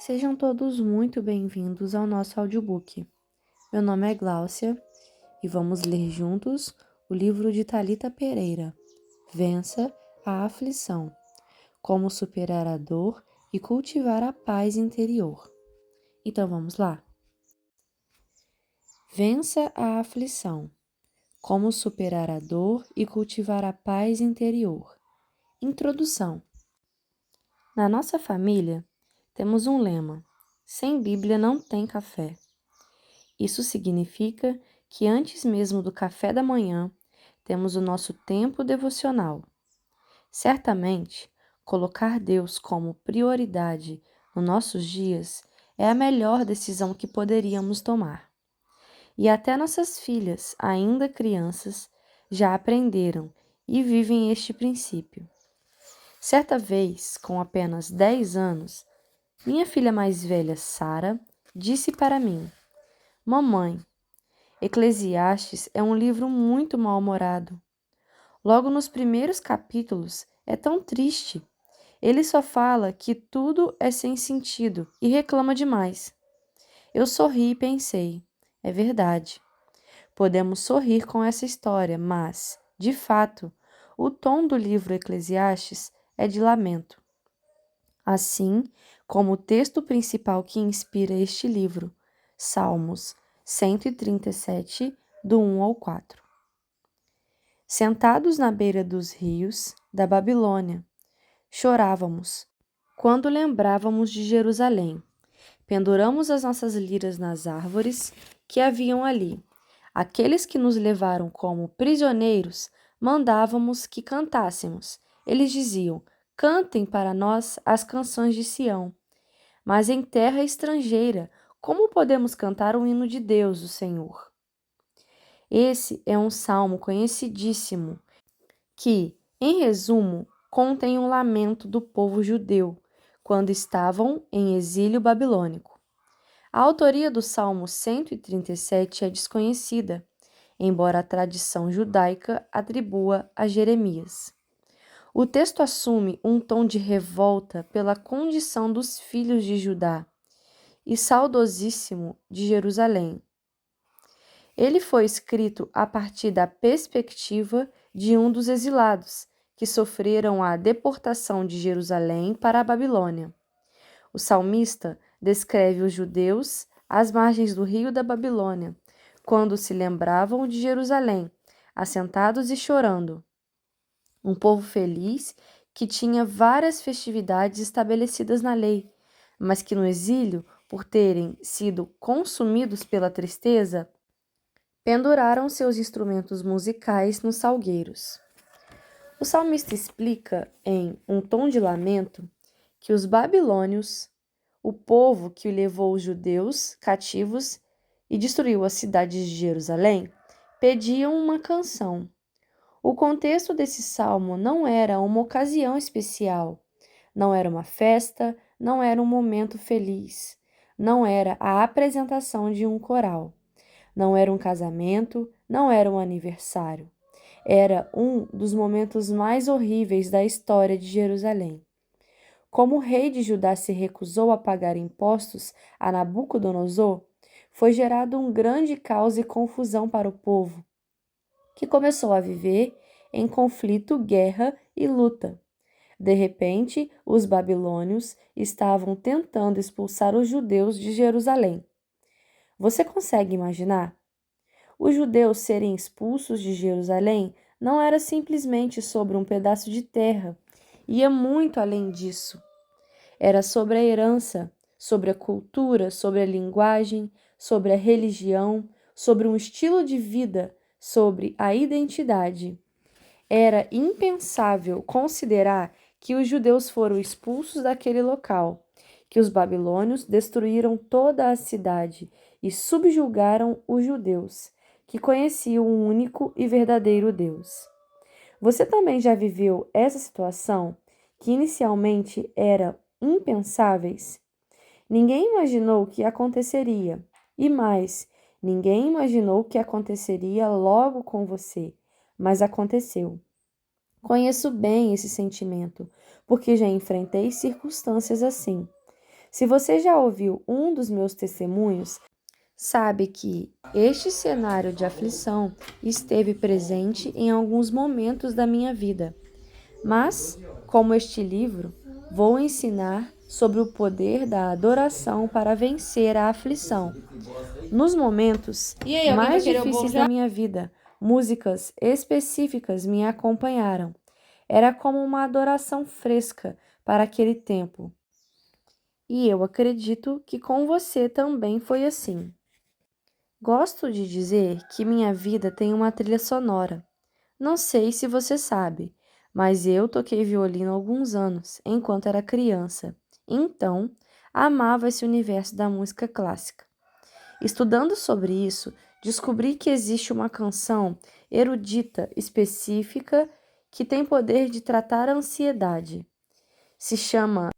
Sejam todos muito bem-vindos ao nosso audiobook. Meu nome é Gláucia e vamos ler juntos o livro de Thalita Pereira, Vença a Aflição, Como Superar a Dor e Cultivar a Paz Interior. Então vamos lá? Vença a aflição, como superar a dor e cultivar a paz interior. Introdução. Na nossa família, temos um lema: sem Bíblia não tem café. Isso significa que antes mesmo do café da manhã, temos o nosso tempo devocional. Certamente, colocar Deus como prioridade nos nossos dias é a melhor decisão que poderíamos tomar. E até nossas filhas, ainda crianças, já aprenderam e vivem este princípio. Certa vez, com apenas 10 anos, minha filha mais velha, Sara, disse para mim: Mamãe, Eclesiastes é um livro muito mal-humorado. Logo nos primeiros capítulos é tão triste. Ele só fala que tudo é sem sentido e reclama demais. Eu sorri e pensei: é verdade. Podemos sorrir com essa história, mas, de fato, o tom do livro Eclesiastes é de lamento. Assim como o texto principal que inspira este livro, Salmos 137, do 1 ao 4. Sentados na beira dos rios da Babilônia, chorávamos quando lembrávamos de Jerusalém. Penduramos as nossas liras nas árvores que haviam ali. Aqueles que nos levaram como prisioneiros mandávamos que cantássemos. Eles diziam: cantem para nós as canções de Sião. Mas em terra estrangeira, como podemos cantar o hino de Deus, o Senhor? Esse é um salmo conhecidíssimo que, em resumo, contém um lamento do povo judeu quando estavam em exílio babilônico. A autoria do Salmo 137 é desconhecida, embora a tradição judaica atribua a Jeremias. O texto assume um tom de revolta pela condição dos filhos de Judá e saudosíssimo de Jerusalém. Ele foi escrito a partir da perspectiva de um dos exilados que sofreram a deportação de Jerusalém para a Babilônia. O salmista descreve os judeus às margens do rio da Babilônia, quando se lembravam de Jerusalém, assentados e chorando. Um povo feliz que tinha várias festividades estabelecidas na lei, mas que no exílio, por terem sido consumidos pela tristeza, penduraram seus instrumentos musicais nos salgueiros. O salmista explica, em um tom de lamento, que os babilônios, o povo que levou os judeus cativos e destruiu as cidades de Jerusalém, pediam uma canção. O contexto desse salmo não era uma ocasião especial, não era uma festa, não era um momento feliz, não era a apresentação de um coral. Não era um casamento, não era um aniversário. Era um dos momentos mais horríveis da história de Jerusalém. Como o rei de Judá se recusou a pagar impostos a Nabucodonosor, foi gerado um grande caos e confusão para o povo, que começou a viver em conflito, guerra e luta. De repente, os babilônios estavam tentando expulsar os judeus de Jerusalém. Você consegue imaginar? Os judeus serem expulsos de Jerusalém não era simplesmente sobre um pedaço de terra, ia muito além disso. Era sobre a herança, sobre a cultura, sobre a linguagem, sobre a religião, sobre um estilo de vida, sobre a identidade. Era impensável considerar que os judeus foram expulsos daquele local, que os babilônios destruíram toda a cidade e subjugaram os judeus, que conheciam o único e verdadeiro Deus. Você também já viveu essa situação, que inicialmente era impensáveis? Ninguém imaginou que aconteceria, e mais, ninguém imaginou que aconteceria logo com você, mas aconteceu. Conheço bem esse sentimento, porque já enfrentei circunstâncias assim. Se você já ouviu um dos meus testemunhos, sabe que este cenário de aflição esteve presente em alguns momentos da minha vida. Mas, como este livro, vou ensinar sobre o poder da adoração para vencer a aflição. Nos momentos mais difíceis da minha vida, músicas específicas me acompanharam. Era como uma adoração fresca para aquele tempo. E eu acredito que com você também foi assim. Gosto de dizer que minha vida tem uma trilha sonora. Não sei se você sabe, mas eu toquei violino há alguns anos, enquanto era criança. Então, amava esse universo da música clássica. Estudando sobre isso, descobri que existe uma canção erudita específica que tem poder de tratar a ansiedade. Se chama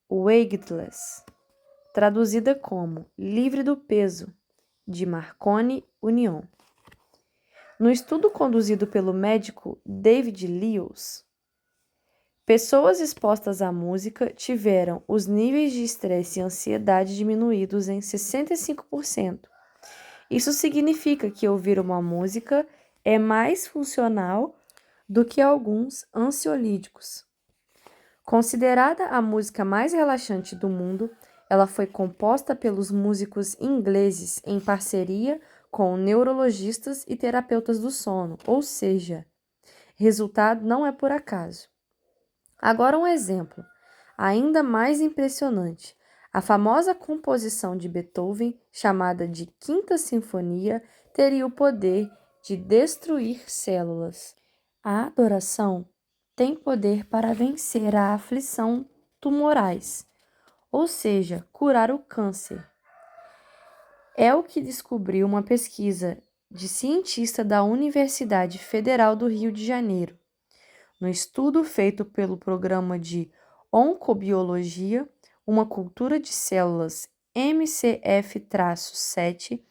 Weightless, traduzida como Livre do Peso, de Marconi Union. No estudo conduzido pelo médico David Lewis, pessoas expostas à música tiveram os níveis de estresse e ansiedade diminuídos em 65%. Isso significa que ouvir uma música é mais funcional do que alguns ansiolíticos. Considerada a música mais relaxante do mundo, ela foi composta pelos músicos ingleses em parceria com neurologistas e terapeutas do sono, ou seja, resultado não é por acaso. Agora um exemplo, ainda mais impressionante. A famosa composição de Beethoven, chamada de Quinta Sinfonia, teria o poder de destruir células. A adoração tem poder para vencer a aflição tumorais, ou seja, curar o câncer. É o que descobriu uma pesquisa de cientista da Universidade Federal do Rio de Janeiro. No estudo feito pelo Programa de Oncobiologia, uma cultura de células MCF-7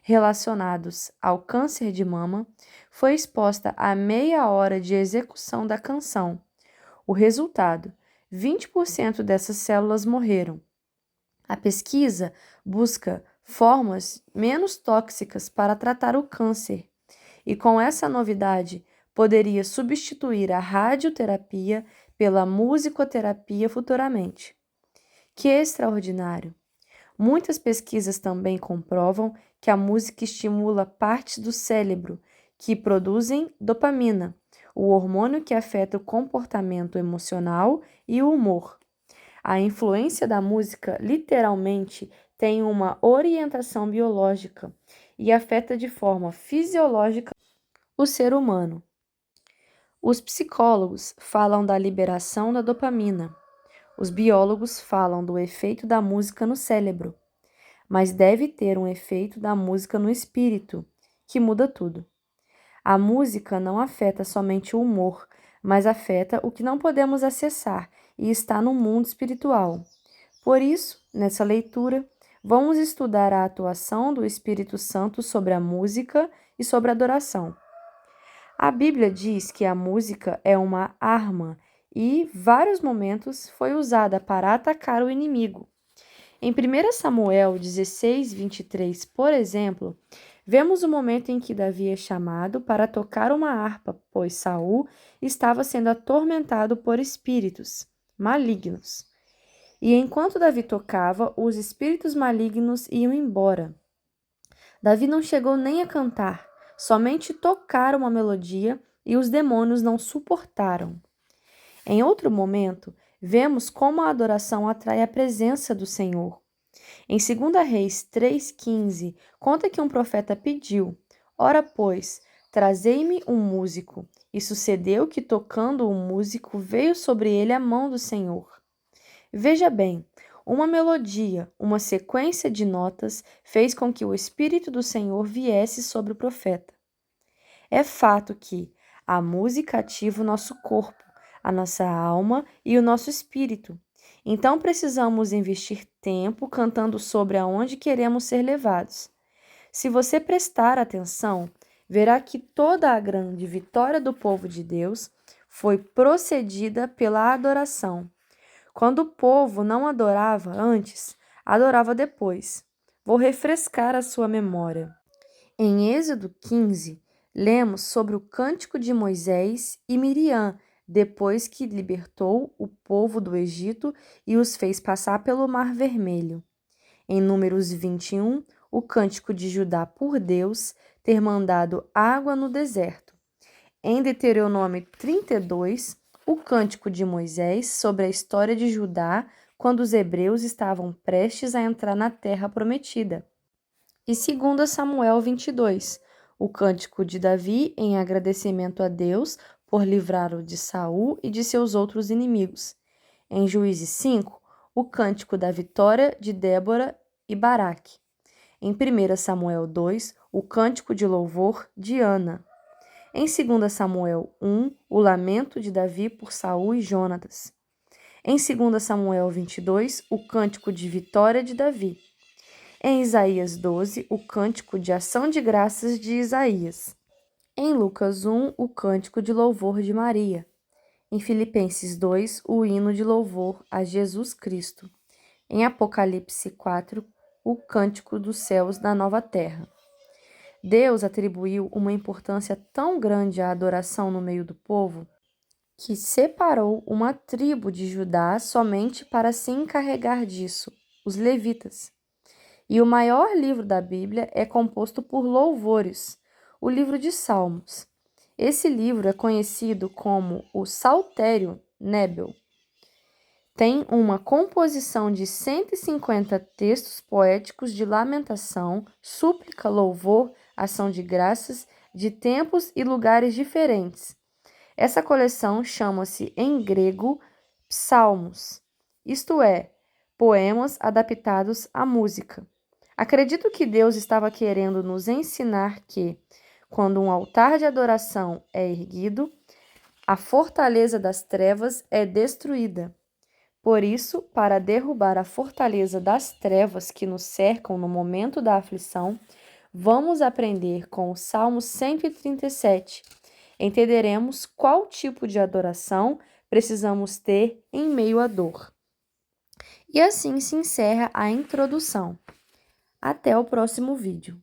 relacionados ao câncer de mama, foi exposta a meia hora de execução da canção. O resultado: 20% dessas células morreram. A pesquisa busca formas menos tóxicas para tratar o câncer, e com essa novidade, poderia substituir a radioterapia pela musicoterapia futuramente. Que extraordinário! Muitas pesquisas também comprovam que a música estimula partes do cérebro que produzem dopamina, o hormônio que afeta o comportamento emocional e o humor. A influência da música literalmente tem uma orientação biológica e afeta de forma fisiológica o ser humano. Os psicólogos falam da liberação da dopamina. Os biólogos falam do efeito da música no cérebro, mas deve ter um efeito da música no espírito, que muda tudo. A música não afeta somente o humor, mas afeta o que não podemos acessar e está no mundo espiritual. Por isso, nessa leitura, vamos estudar a atuação do Espírito Santo sobre a música e sobre a adoração. A Bíblia diz que a música é uma arma e, vários momentos, foi usada para atacar o inimigo. Em 1 Samuel 16, 23, por exemplo, vemos o momento em que Davi é chamado para tocar uma harpa, pois Saul estava sendo atormentado por espíritos malignos. E enquanto Davi tocava, os espíritos malignos iam embora. Davi não chegou nem a cantar, somente tocar uma melodia e os demônios não suportaram. Em outro momento, vemos como a adoração atrai a presença do Senhor. Em 2 Reis 3,15, conta que um profeta pediu: Ora, pois, trazei-me um músico. E sucedeu que, tocando o músico, veio sobre ele a mão do Senhor. Veja bem, uma melodia, uma sequência de notas, fez com que o Espírito do Senhor viesse sobre o profeta. É fato que a música ativa o nosso corpo, a nossa alma e o nosso espírito. Então precisamos investir tempo cantando sobre aonde queremos ser levados. Se você prestar atenção, verá que toda a grande vitória do povo de Deus foi procedida pela adoração. Quando o povo não adorava antes, adorava depois. Vou refrescar a sua memória. Em Êxodo 15, lemos sobre o cântico de Moisés e Miriam, depois que libertou o povo do Egito e os fez passar pelo Mar Vermelho. Em Números 21, o cântico de Judá por Deus ter mandado água no deserto. Em Deuteronômio 32, o cântico de Moisés sobre a história de Judá quando os hebreus estavam prestes a entrar na terra prometida. E 2 Samuel 22, o cântico de Davi em agradecimento a Deus por livrá-lo de Saul e de seus outros inimigos. Em Juízes 5, o cântico da vitória de Débora e Baraque. Em 1 Samuel 2, o cântico de louvor de Ana. Em 2 Samuel 1, o lamento de Davi por Saul e Jonatas. Em 2 Samuel 22, o cântico de vitória de Davi. Em Isaías 12, o cântico de ação de graças de Isaías. Em Lucas 1, o cântico de louvor de Maria. Em Filipenses 2, o hino de louvor a Jesus Cristo. Em Apocalipse 4, o cântico dos céus da nova terra. Deus atribuiu uma importância tão grande à adoração no meio do povo que separou uma tribo de Judá somente para se encarregar disso, os levitas. E o maior livro da Bíblia é composto por louvores, o livro de Salmos. Esse livro é conhecido como o Saltério Nebel. Tem uma composição de 150 textos poéticos de lamentação, súplica, louvor, ação de graças, de tempos e lugares diferentes. Essa coleção chama-se em grego psalmos, isto é, poemas adaptados à música. Acredito que Deus estava querendo nos ensinar que, quando um altar de adoração é erguido, a fortaleza das trevas é destruída. Por isso, para derrubar a fortaleza das trevas que nos cercam no momento da aflição, vamos aprender com o Salmo 137. Entenderemos qual tipo de adoração precisamos ter em meio à dor. E assim se encerra a introdução. Até o próximo vídeo.